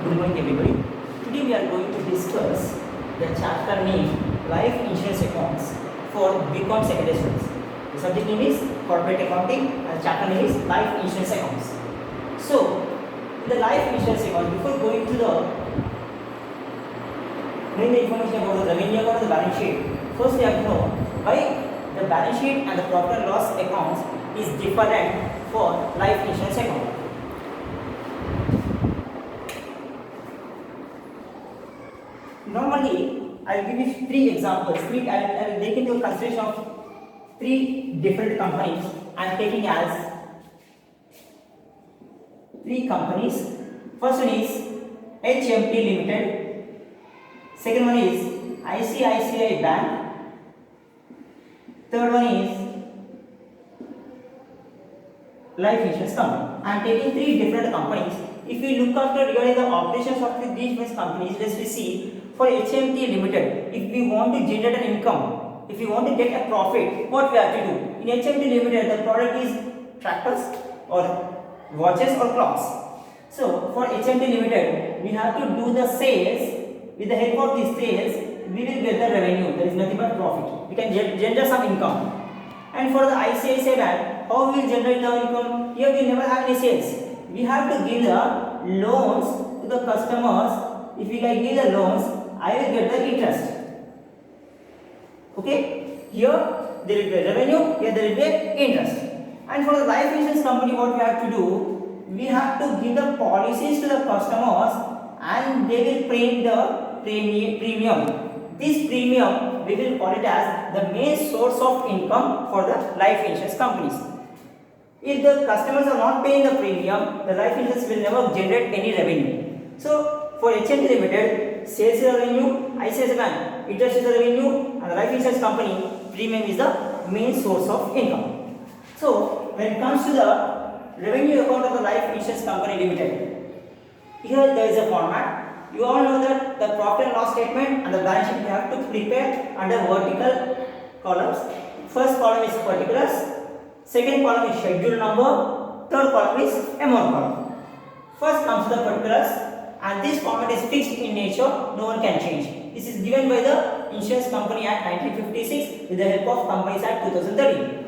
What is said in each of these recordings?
Good morning everybody. Today we are going to discuss the chapter named Life Insurance Accounts for BCom secondary students. The subject name is Corporate Accounting and the chapter name is Life Insurance Accounts. So, in the Life Insurance Account, before going to the information about the revenue account and the balance sheet, first we have to know why the balance sheet and the profit and loss accounts is different for life insurance account. Normally, I will give you three examples. I will take into consideration of three different companies. I am taking as three companies. First one is HMT Limited. Second one is ICICI Bank. Third one is Life Insurance Company. I am taking three different companies. If we look after regarding the operations of these companies, let's see. For HMT Limited, if we want to generate an income, if we want to get a profit, what we have to do? In HMT Limited, the product is tractors or watches or clocks. So, for HMT Limited, we have to do the sales. With the help of these sales, we will get the revenue. There is nothing but profit. We can generate some income. And for the ICICI Bank, how we will generate the income? Here we never have any sales. We have to give the loans to the customers. If we can give the loans, I will get the interest. Okay? Here there will be revenue, here there will be interest. And for the life insurance company, what we have to do? We have to give the policies to the customers and they will pay the premium. This premium, we will call it as the main source of income for the life insurance companies. If the customers are not paying the premium, the life insurance will never generate any revenue. So, for HMT Limited, sales is the revenue, ICICI Bank, interest is the revenue, and the life insurance company, premium is the main source of income. So, when it comes to the revenue account of the life insurance company limited, here there is a format. You all know that the profit and loss statement and the balance sheet we have to prepare under vertical columns. First column is particulars, second column is schedule number, third column is amount column. First comes to the particulars. And this format is fixed in nature, no one can change. This is given by the Insurance Company Act 1956 with the help of Companies Act 2013.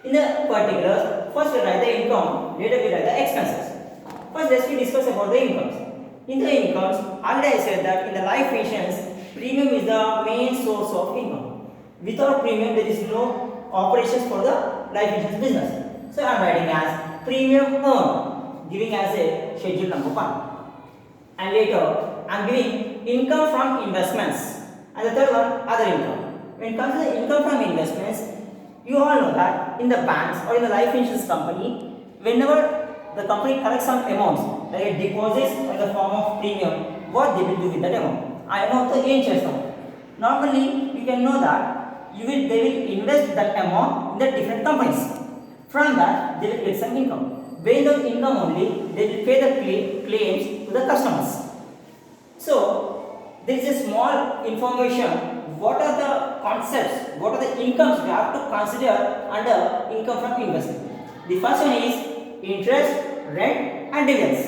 In the particulars, first we write the income, later we write the expenses. First let's discuss about the incomes. In the incomes, already I said that in the life insurance, premium is the main source of income. Without premium, there is no operations for the life insurance business. So I am writing as premium earned, giving as a schedule number 1. And later I am giving income from investments, and the third one other income. When it comes to the income from investments, you all know that in the banks or in the life insurance company, whenever the company collects some amounts like deposits in the form of premium, what they will do with that amount? I amount the interest amount. Normally you can know that they will invest that amount in the different companies. From that they will get some income. Based on income only, they will pay the claims to the customers. So, there is a small information. What are the concepts? What are the incomes we have to consider under income from investment? The first one is interest, rent, and dividends.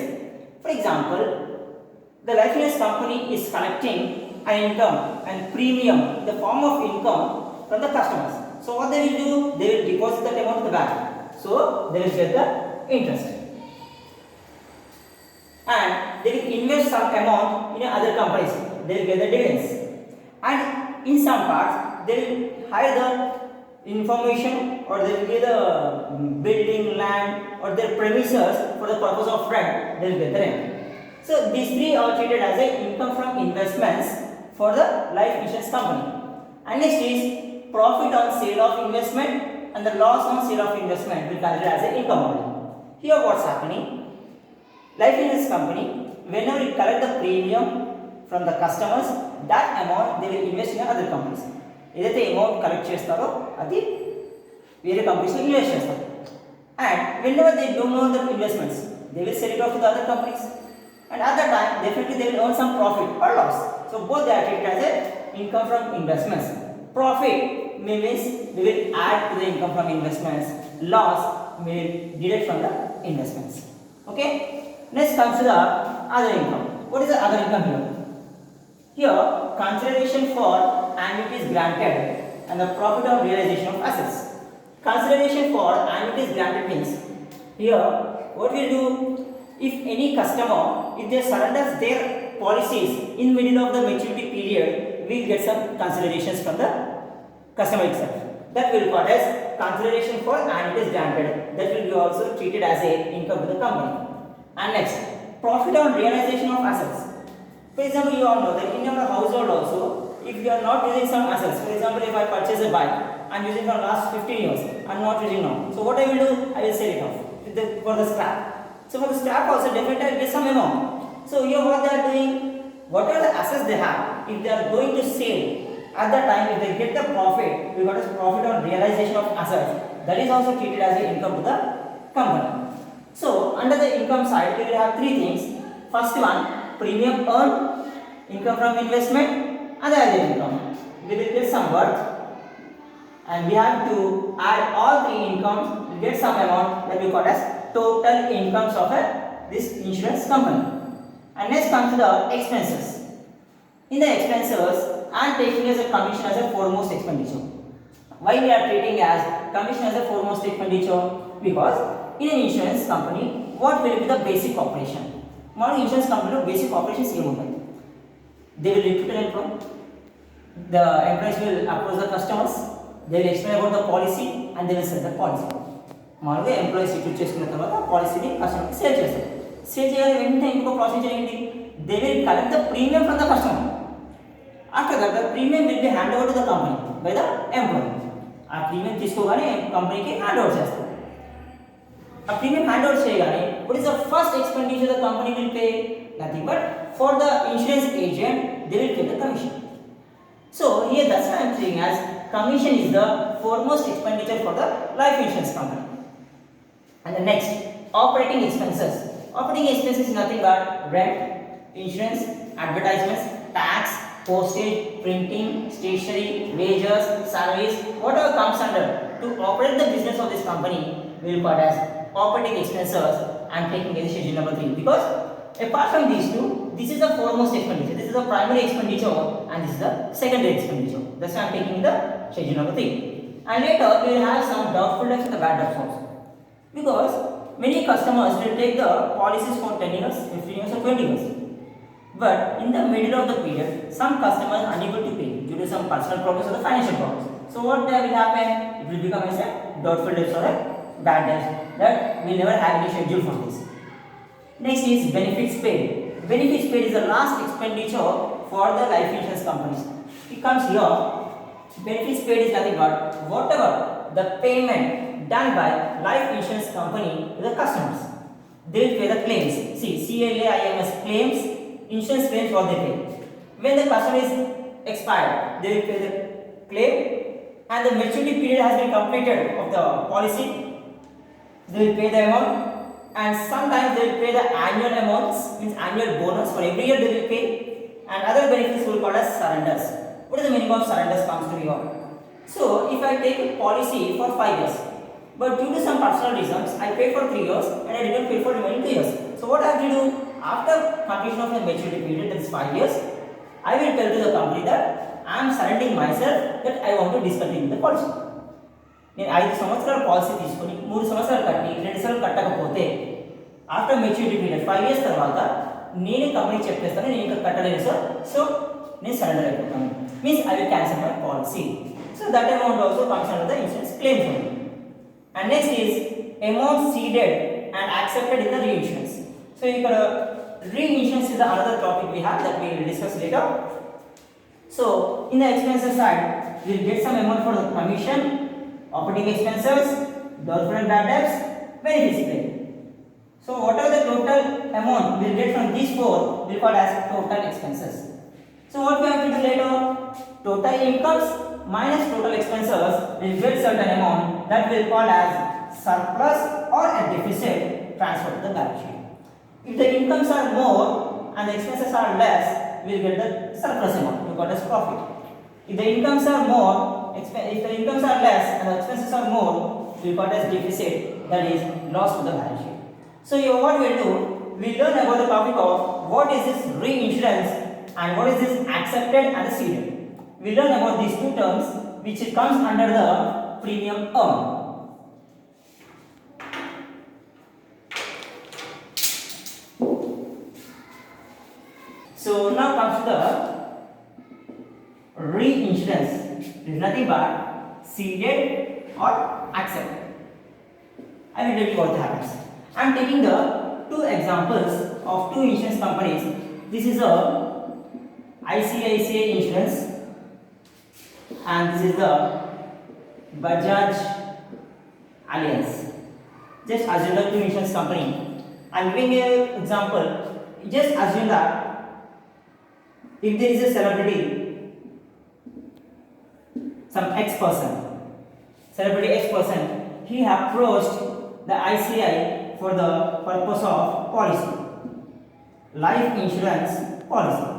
For example, the life insurance company is collecting an income and premium in the form of income from the customers. So, what they will do? They will deposit that amount to the bank. So, they will get the interest, and they will invest some amount in other companies. They will get the dividends, and in some parts they will hire the information or they will get the building, land or their premises for the purpose of rent. They will get the rent. So these three are treated as a income from investments for the life insurance company. And next is profit on sale of investment and the loss on sale of investment will consider as an income only. Here what's happening, life insurance company, whenever it collect the premium from the customers, that amount they will invest in other companies. ఏదైతే amount collect చేస్తారో అది వేరే కంపెనీస్లో invest చేస్తారు. And whenever they don't know the investments, they will sell it off to the other companies. And at that time, definitely they will earn some profit or loss. So both they are treated as a income from investments. Profit means they will add to the income from investments. Loss will deduct from the investments. Okay. Next comes to the other income. What is the other income here? Here, consideration for annuities granted and the profit of realization of assets. Consideration for annuities granted means here what we'll do, if any customer, if they surrenders their policies in middle of the maturity period, we'll get some considerations from the customer itself. That will be called as consideration for annuities granted. That will be also treated as a income to the company. And next, profit on realization of assets. For example, you all know that in your household also, if you are not using some assets, for example, if I purchase a bike, I am using for last 15 years, I am not using now. So what I will do, I will sell it off for the scrap. So for the scrap also, definitely I will get some amount. So here what they are doing, whatever the assets they have, if they are going to sell, at that time if they get the profit, we got a profit on realization of assets. That is also treated as an income to the company. So under the income side, we will have three things. First one, premium earned, income from investment, and the other income. We will get some worth, and we have to add all three incomes. We get some amount that we call as total incomes of this insurance company. And next comes to the expenses. In the expenses, I am taking as a commission as a foremost expenditure. Why we are treating as commission as a foremost expenditure? Because in an insurance company, what will be the basic operation? Modern insurance company basic operations here. They will recruit an employee. The employees will approach the customers. They will explain about the policy and they will sell the policy. మామూలుగా employees recruit చేసుకున్న తర్వాత పాలసీని కస్టమర్కి sale చేస్తారు. Sale చేయాలి వెంటనే ఇంకో process ఏంటి? They will collect the premium from the customer. After that the premium will be hand over to the company by the employee. ఆ ప్రీమియం తీసుకోగానే కంపెనీకి హ్యాండ్ ఓవర్ చేస్తారు. ఆ ప్రీమియం హ్యాండ్ ఓవర్ చేయగానే what is the first expenditure the company will pay? Nothing but for the insurance agent they will pay the commission. So here that's why I am saying as commission is the foremost expenditure for the life insurance company. And the next, operating expenses. Operating expenses is nothing but rent, insurance, advertisements, tax, postage, printing, stationery, wages, salaries, whatever comes under to operate the business of this company will be called as operating expenses. I am taking as schedule number 3 because apart from these two, this is the foremost expenditure. This is the primary expenditure and this is the secondary expenditure. That's why I am taking the schedule number 3. And later we will have some doubtful debts and the bad debts also. Because many customers will take the policies for 10 years, 15 years or 20 years. But in the middle of the period, some customers are unable to pay due to some personal problems or the financial problems. So what will happen? It will become as a doubtful debts or a bad debts that we never have any schedule for this. Next is benefits paid. Benefits paid is the last expenditure for the life insurance companies. It comes here. Benefits paid is nothing but whatever the payment done by life insurance company to the customers. They will pay the claims. See, CLAIMS claims, insurance claims what they pay. When the customer is expired, they will pay the claim and the maturity period has been completed of the policy. They will pay the amount and sometimes they will pay the annual amounts, means annual bonus for every year they will pay, and other benefits will be called as surrenders. What is the meaning of surrenders comes to here? So if I take a policy for 5 years, but due to some personal reasons, I paid for 3 years and I didn't pay for remaining 2 years. So what I have to do after completion of the maturity period, that is 5 years, I will tell to the company that I am surrendering myself that I want to discontinue the policy. నేను 5 సంవత్సరాల policy తీసుకొని 3 సంవత్సరాలు కట్టి 2 సార్లు కట్టకపోతే after maturity period 5 years తర్వాత నేను కంపెనీకి చెప్పేస్తాను నేను ఇంకా కట్టలేను సార్, సో నేను సరెండర్ అయిపోతాను, means I will cancel my policy. So that amount also comes under the insurance claims only. And next is amount ceded and accepted in the reinsurance. So ఇక్కడ reinsurance is the another topic we have that we will discuss later. So in the expenses side, we will get some amount for the commission, operating expenses, doubtful and bad debts, benefits paid. So whatever the total amount we will get from these four we will call as total expenses. So what we have to do later? Total incomes minus total expenses will get certain amount that will call as surplus or a deficit transferred to the balance sheet. If the incomes are more and the expenses are less, we will get the surplus amount, we call as profit. If the incomes are more, if the incomes are less and the expenses are more, we will call as deficit, that is loss to the balance sheet. So here what we will do, we learn about the topic of what is this reinsurance and what is this accepted and the ceded. We learn about these two terms which comes under the premium earned. So now comes to the reinsurance. It is nothing but ceded or accepted. I will tell you what happens. I am taking the two examples of two insurance companies. This is a ICICI Insurance and this is the Bajaj Allianz. Just assume the two insurance company. I am giving an example. Just assume that if there is a celebrity, some X person, celebrity X person, he approached the ICI for the purpose of policy, life insurance policy.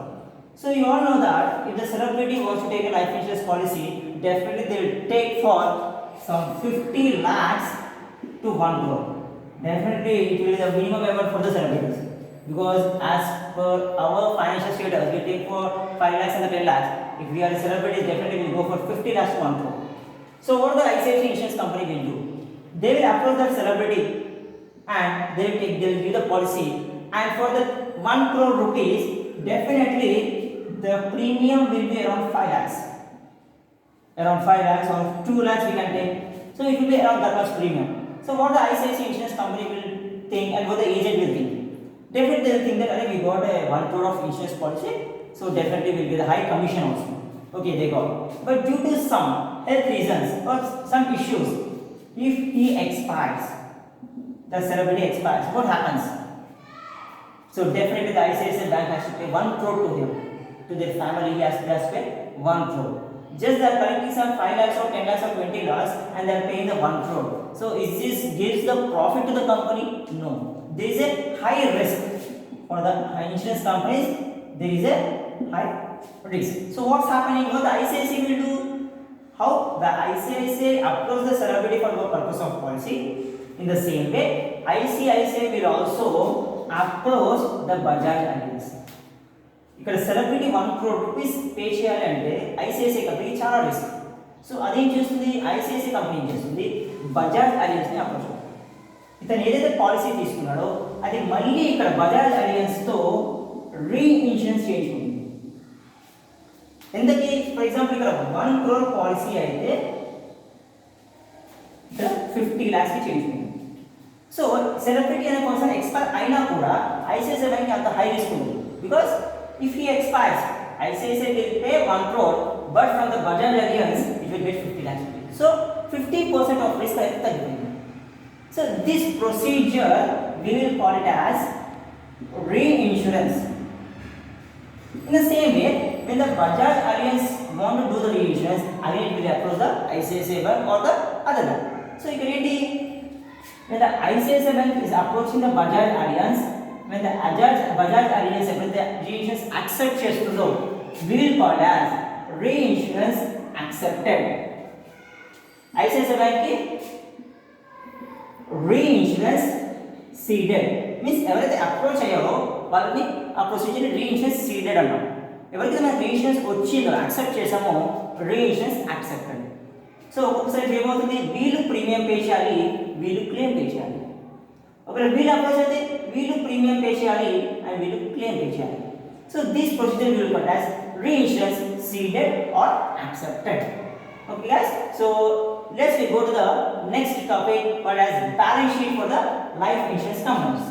So you all know that if the celebrity wants to take a life insurance policy, definitely they will take for some 50 lakhs to 1 crore. Definitely it will be the minimum ever for the celebrities. Because as per our financial status, we take for 5 lakhs and the 10 lakhs. If we are a celebrity, definitely we will go for 50 lakhs to 1 crore. So what the ICICI insurance company will do? They will approach that celebrity and they will give the policy, and for the 1 crore rupees, definitely the premium will be around 5 lakhs. Around 5 lakhs or 2 lakhs we can take. So it will be around that much premium. So what the ICICI insurance company will think and what the agent will think? Definitely they will think that we got a 1 crore of insurance policy, so definitely will be the high commission also. Okay, they got. But due to some health reasons or some issues, if he expires, the celebrity expires, what happens? So definitely the ICICI bank has to pay 1 crore to him, to their family. He has to pay 1 crore. Just they are collecting some 5 lakhs or 10 lakhs or 20 lakhs and they are paying the 1 crore. So is this gives the profit to the company? No. There is a high risk for the insurance companies. There is a high risk. So what's happening? What the ICICI will do? How the ICICI approach the celebrity for the purpose of policy? In the same way, ICICI will also approach the Bajaj Allianz. ఇక్కడ celebrity 1 crore rupees pay చేయాలి అంటే ICICI కంపెనీకి చాలా risk. So అదేం చేస్తుంది? ICICI company ఏం చేస్తుంది? Bajaj అలయన్స్ని approach అవుతుంది. ఇతను ఏదైతే పాలసీ తీసుకున్నాడో అది మళ్ళీ ఇక్కడ బజాజ్ అలయన్స్తో రీఇన్సూరెన్స్ చేయించుకుంది. ఎందుకు? ఫర్ ఎగ్జాంపుల్ ఇక్కడ 1 crore పాలసీ అయితే ఇక్కడ 50 lakhsకి చేయించుకుంది. సో సెలబ్రిటీ అనే పర్సన్ ఎక్స్పైర్ అయినా కూడా ఐసిఐసిఐ బ్యాంక్కి అంత హై రిస్క్ ఉంది. Because if he expires, ICICI will pay 1 crore, but from the Bajaj Allianz it will get 50 lakhs. So 50% of risk is taken. So this procedure we will call it as reinsurance. In the same way, when the Bajaj Allianz want to do the reinsurance, again it will approach the ICICI bank or the other bank. So you can see when the ICICI bank is approaching the Bajaj Allianz, when the Bajaj Allianz when the reinsurance accept chestundo, we will call as reinsurance accepted. ICICI bank ki reinsurance ceded means ఎవరైతే approach అయ్యారో వాళ్ళని ఆ procedure reinsurance ceded అన్నాం. ఎవరికైతే మనం reinsurance వచ్చిందో accept చేసామో reinsurance accepted. So ఒక్కొక్కసారి ఏమవుతుంది? వీళ్ళు ప్రీమియం పే చేయాలి, వీళ్ళు క్లెయిమ్ పే చేయాలి. ఒకవేళ వీళ్ళు అప్రోచ్ అయితే వీళ్ళు ప్రీమియం పే చేయాలి అండ్ వీళ్ళు క్లెయిమ్ పే చేయాలి. So this procedure will called as reinsurance ceded or accepted. Okay guys, so let's go to the next topic called as balance sheet for the life insurance companies.